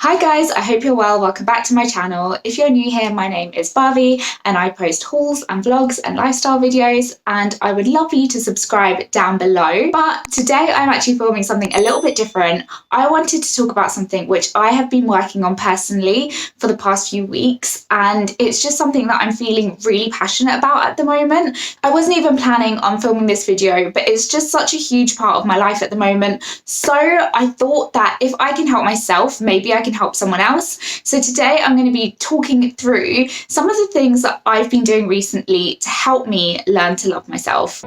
Hi guys, I hope you're well. Welcome back to my channel. If you're new here, my name is Barbie and I post hauls and vlogs and lifestyle videos, and I would love for you to subscribe down below. But today I'm actually filming something a little bit different. I wanted to talk about something which I have been working on personally for the past few weeks, and it's just something that I'm feeling really passionate about at the moment. I wasn't even planning on filming this video, but it's just such a huge part of my life at the moment. So I thought that if I can help myself, maybe I can help someone else. So today I'm going to be talking through some of the things that I've been doing recently to help me learn to love myself.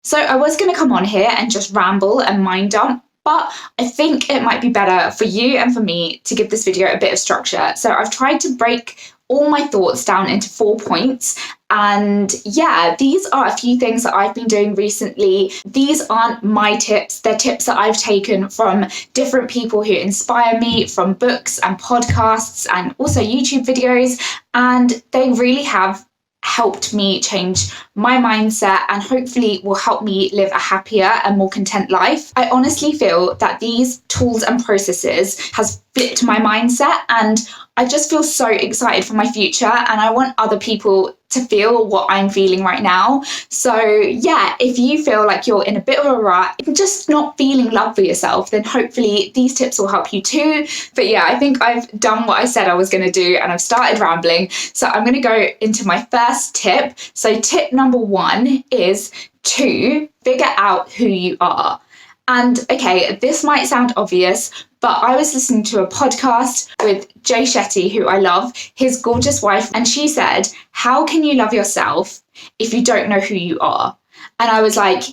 So I was going to come on here and just ramble and mind dump, but I think it might be better for you and for me to give this video a bit of structure. So I've tried to break all my thoughts down into 4 points. And yeah, these are a few things that I've been doing recently. These aren't my tips. They're tips that I've taken from different people who inspire me, from books and podcasts and also YouTube videos. And they really have helped me change my mindset and hopefully will help me live a happier and more content life. I honestly feel that these tools and processes has flipped my mindset, and I just feel so excited for my future, and I want other people to feel what I'm feeling right now. So yeah, if you feel like you're in a bit of a rut, just not feeling love for yourself, then hopefully these tips will help you too. But yeah, I think I've done what I said I was going to do and I've started rambling. So I'm going to go into my first tip. So tip number 1 is to figure out who you are. And okay, this might sound obvious, but I was listening to a podcast with Jay Shetty, who I love, his gorgeous wife, and she said, "How can you love yourself if you don't know who you are?" And I was like,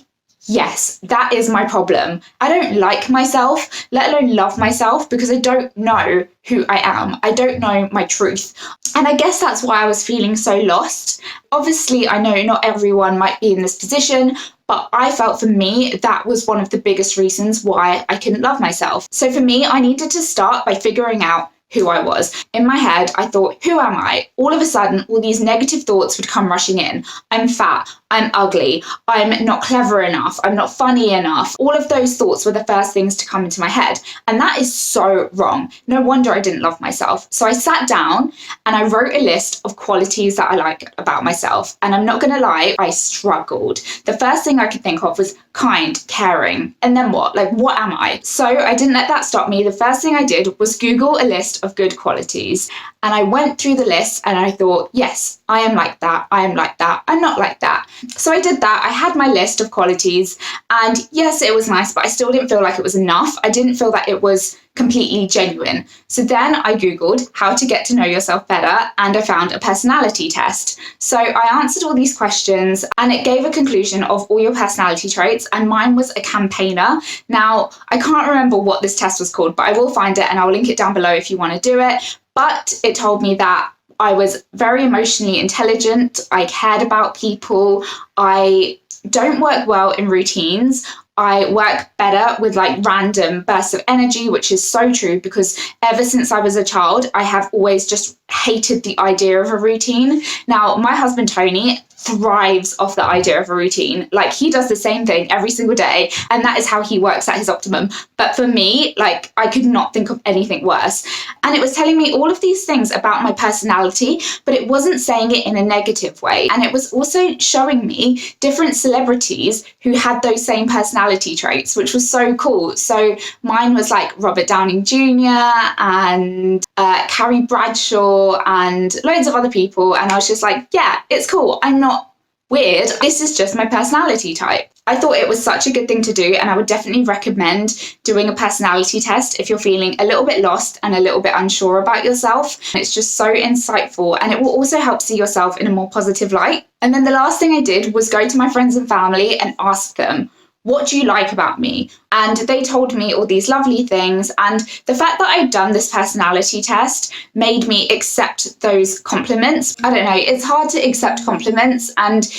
yes, that is my problem. I don't like myself, let alone love myself, because I don't know who I am. I don't know my truth. And I guess that's why I was feeling so lost. Obviously, I know not everyone might be in this position, but I felt for me, that was one of the biggest reasons why I couldn't love myself. So for me, I needed to start by figuring out who I was. In my head, I thought, who am I? All of a sudden, all these negative thoughts would come rushing in. I'm fat, I'm ugly, I'm not clever enough, I'm not funny enough. All of those thoughts were the first things to come into my head. And that is so wrong. No wonder I didn't love myself. So I sat down and I wrote a list of qualities that I like about myself. And I'm not gonna lie, I struggled. The first thing I could think of was kind, caring. And then what? Like, what am I? So I didn't let that stop me. The first thing I did was Google a list of good qualities. And I went through the list and I thought, yes, I am like that, I am like that, I'm not like that. So I did that. I had my list of qualities, and yes, it was nice, but I still didn't feel like it was enough. I didn't feel that it was completely genuine. So then I Googled how to get to know yourself better, and I found a personality test. So I answered all these questions and it gave a conclusion of all your personality traits, and mine was a campaigner. Now, I can't remember what this test was called, but I will find it and I'll link it down below if you want to do it. But it told me that I was very emotionally intelligent, I cared about people, I don't work well in routines, I work better with like random bursts of energy, which is so true, because ever since I was a child, I have always just hated the idea of a routine. Now, my husband, Tony, thrives off the idea of a routine. Like, he does the same thing every single day, and that is how he works at his optimum. But for me, like, I could not think of anything worse. And it was telling me all of these things about my personality, but it wasn't saying it in a negative way. And it was also showing me different celebrities who had those same personality traits, which was so cool. So mine was like Robert Downing Jr. and Carrie Bradshaw and loads of other people. And I was just like, yeah, it's cool. I'm not weird. This is just my personality type. I thought it was such a good thing to do, and I would definitely recommend doing a personality test if you're feeling a little bit lost and a little bit unsure about yourself. It's just so insightful, and it will also help see yourself in a more positive light. And then the last thing I did was go to my friends and family and ask them, what do you like about me? And they told me all these lovely things. And the fact that I'd done this personality test made me accept those compliments. I don't know, it's hard to accept compliments. And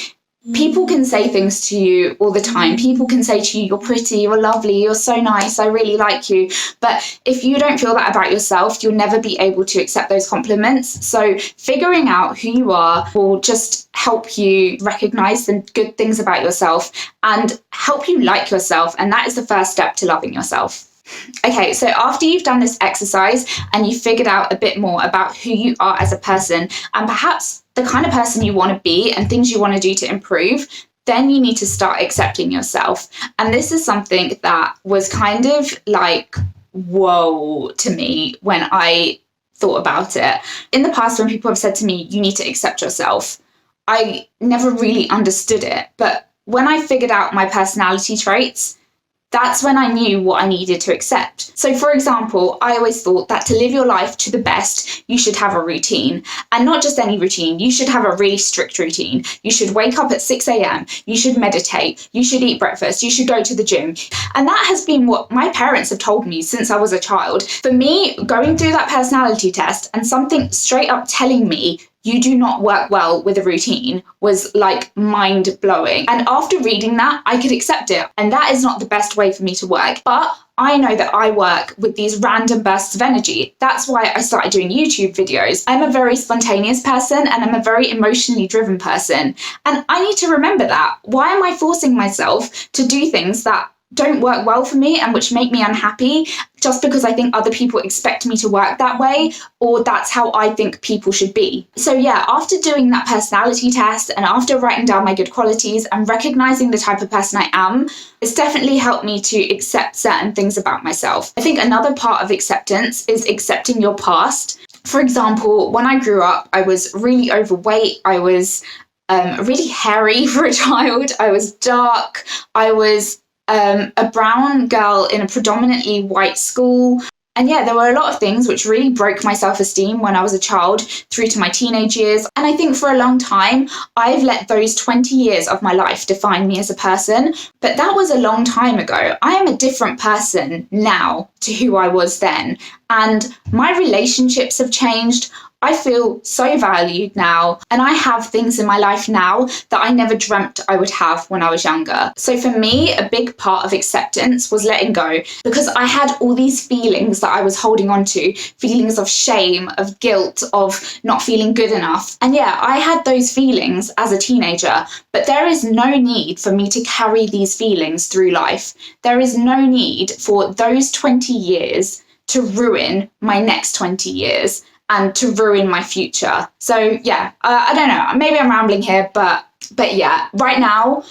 People can say things to you all the time. People can say to you, you're pretty, you're lovely, you're so nice, I really like you. But if you don't feel that about yourself, you'll never be able to accept those compliments. So figuring out who you are will just help you recognize the good things about yourself and help you like yourself. And that is the first step to loving yourself. Okay, so after you've done this exercise and you've figured out a bit more about who you are as a person and perhaps the kind of person you want to be and things you want to do to improve, then you need to start accepting yourself. And this is something that was kind of like, whoa, to me when I thought about it. In the past, when people have said to me, you need to accept yourself, I never really understood it. But when I figured out my personality traits, that's when I knew what I needed to accept. So for example, I always thought that to live your life to the best, you should have a routine. And not just any routine, you should have a really strict routine. You should wake up at 6 a.m, you should meditate, you should eat breakfast, you should go to the gym. And that has been what my parents have told me since I was a child. For me, going through that personality test and something straight up telling me you do not work well with a routine was like mind blowing. And after reading that, I could accept it. And that is not the best way for me to work. But I know that I work with these random bursts of energy. That's why I started doing YouTube videos. I'm a very spontaneous person and I'm a very emotionally driven person. And I need to remember that. Why am I forcing myself to do things that don't work well for me and which make me unhappy just because I think other people expect me to work that way, or that's how I think people should be? So yeah, after doing that personality test and after writing down my good qualities and recognizing the type of person I am, it's definitely helped me to accept certain things about myself. I think another part of acceptance is accepting your past. For example, when I grew up, I was really overweight. I was really hairy for a child. I was dark. I was a brown girl in a predominantly white school. And yeah, there were a lot of things which really broke my self-esteem when I was a child through to my teenage years. And I think for a long time, I've let those 20 years of my life define me as a person. But that was a long time ago. I am a different person now to who I was then. And my relationships have changed. I feel so valued now, and I have things in my life now that I never dreamt I would have when I was younger. So for me, a big part of acceptance was letting go, because I had all these feelings that I was holding on to, feelings of shame, of guilt, of not feeling good enough. And yeah, I had those feelings as a teenager, but there is no need for me to carry these feelings through life. There is no need for those 20 years to ruin my next 20 years. And to ruin my future. So yeah, I don't know, maybe I'm rambling here, but yeah, right now,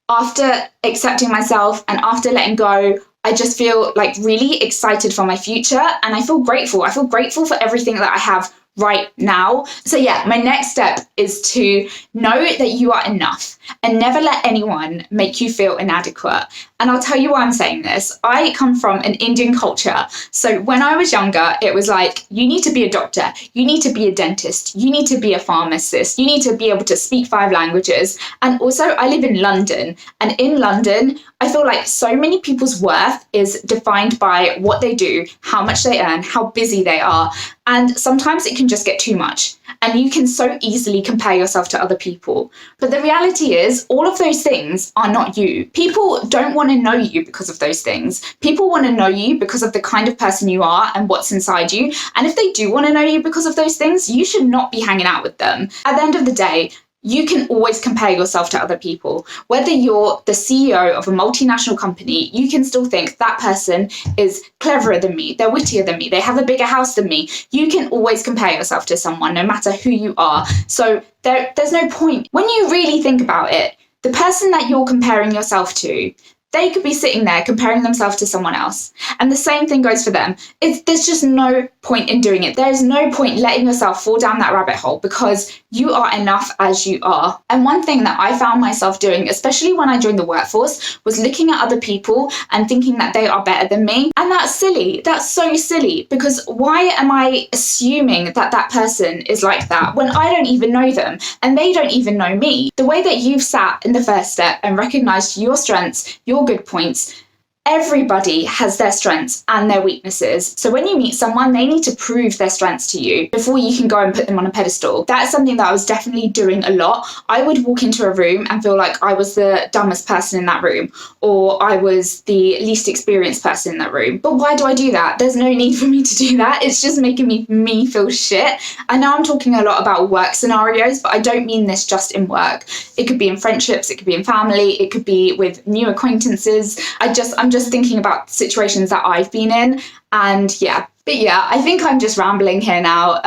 after accepting myself and after letting go, I just feel like really excited for my future, and I feel grateful. I feel grateful for everything that I have right now. So yeah, my next step is to know that you are enough and never let anyone make you feel inadequate. And I'll tell you why I'm saying this. I come from an Indian culture. So when I was younger, it was like, you need to be a doctor, you need to be a dentist, you need to be a pharmacist, you need to be able to speak 5 languages. And also I live in London, and in London, I feel like so many people's worth is defined by what they do, how much they earn, how busy they are. And sometimes it can just get too much. And you can so easily compare yourself to other people. But the reality is, all of those things are not you. People don't want to know you because of those things. People want to know you because of the kind of person you are and what's inside you. And if they do want to know you because of those things, you should not be hanging out with them. At the end of the day, you can always compare yourself to other people. Whether you're the CEO of a multinational company, you can still think that person is cleverer than me, they're wittier than me, they have a bigger house than me. You can always compare yourself to someone, no matter who you are. So there's no point. When you really think about it, the person that you're comparing yourself to, they could be sitting there comparing themselves to someone else. And the same thing goes for them. There's just no point in doing it. There's no point letting yourself fall down that rabbit hole, because you are enough as you are. And one thing that I found myself doing, especially when I joined the workforce, was looking at other people and thinking that they are better than me. And that's silly. That's so silly, because why am I assuming that that person is like that when I don't even know them and they don't even know me? The way that you've sat in the first step and recognized your strengths, your good points, Everybody has their strengths and their weaknesses. So when you meet someone, they need to prove their strengths to you before you can go and put them on a pedestal. That's something that I was definitely doing a lot. I would walk into a room and feel like I was the dumbest person in that room, or I was the least experienced person in that room. But why do I do that? There's no need for me to do that. It's just making me feel shit. I know I'm talking a lot about work scenarios, but I don't mean this just in work. It could be in friendships, it could be in family, it could be with new acquaintances. I'm just thinking about situations that I've been in, and yeah. But yeah, I think I'm just rambling here now.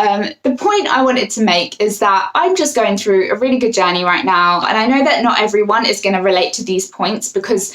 The point I wanted to make is that I'm just going through a really good journey right now, and I know that not everyone is going to relate to these points because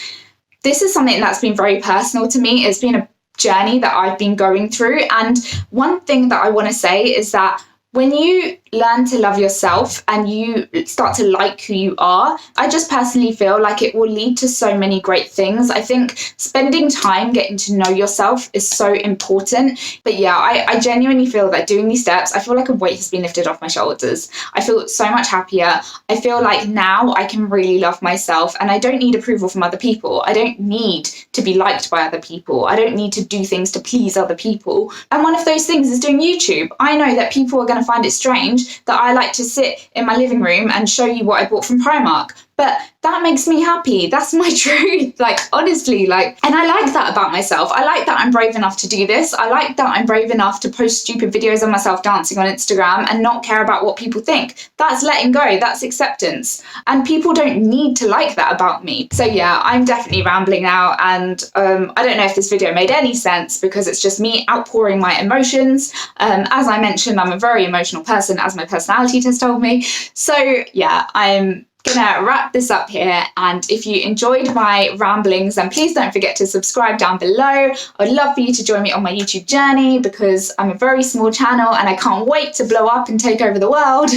this is something that's been very personal to me. It's been a journey that I've been going through, and one thing that I want to say is that when you learn to love yourself and you start to like who you are, I just personally feel like it will lead to so many great things. I think spending time getting to know yourself is so important. But yeah, I genuinely feel that doing these steps, I feel like a weight has been lifted off my shoulders. I feel so much happier. I feel like now I can really love myself and I don't need approval from other people. I don't need to be liked by other people. I don't need to do things to please other people. And one of those things is doing YouTube. I know that people are going to find it strange that I like to sit in my living room and show you what I bought from Primark. But that makes me happy. That's my truth. Like, honestly, like, and I like that about myself. I like that I'm brave enough to do this. I like that I'm brave enough to post stupid videos of myself dancing on Instagram and not care about what people think. That's letting go. That's acceptance. And people don't need to like that about me. So yeah, I'm definitely rambling now. And I don't know if this video made any sense because it's just me outpouring my emotions. As I mentioned, I'm a very emotional person, as my personality test told me. So yeah, I'm gonna wrap this up here, and if you enjoyed my ramblings, then please don't forget to subscribe down below. I'd love for you to join me on my YouTube journey because I'm a very small channel and I can't wait to blow up and take over the world.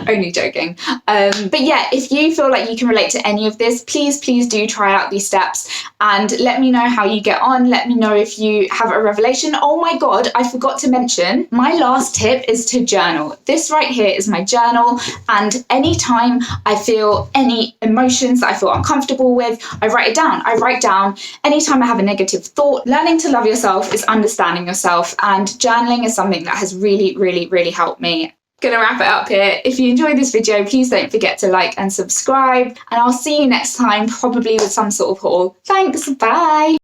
Only joking. But yeah, if you feel like you can relate to any of this, please do try out these steps and let me know how you get on. Let me know if you have a revelation. Oh my God, I forgot to mention, my last tip is to journal. This right here is my journal, and anytime I feel any emotions that I feel uncomfortable with, I write it down. I write down anytime I have a negative thought. Learning to love yourself is understanding yourself, and journaling is something that has really helped me. Gonna wrap it up here. If you enjoyed this video, please don't forget to like and subscribe, and I'll see you next time, probably with some sort of haul. Thanks, bye.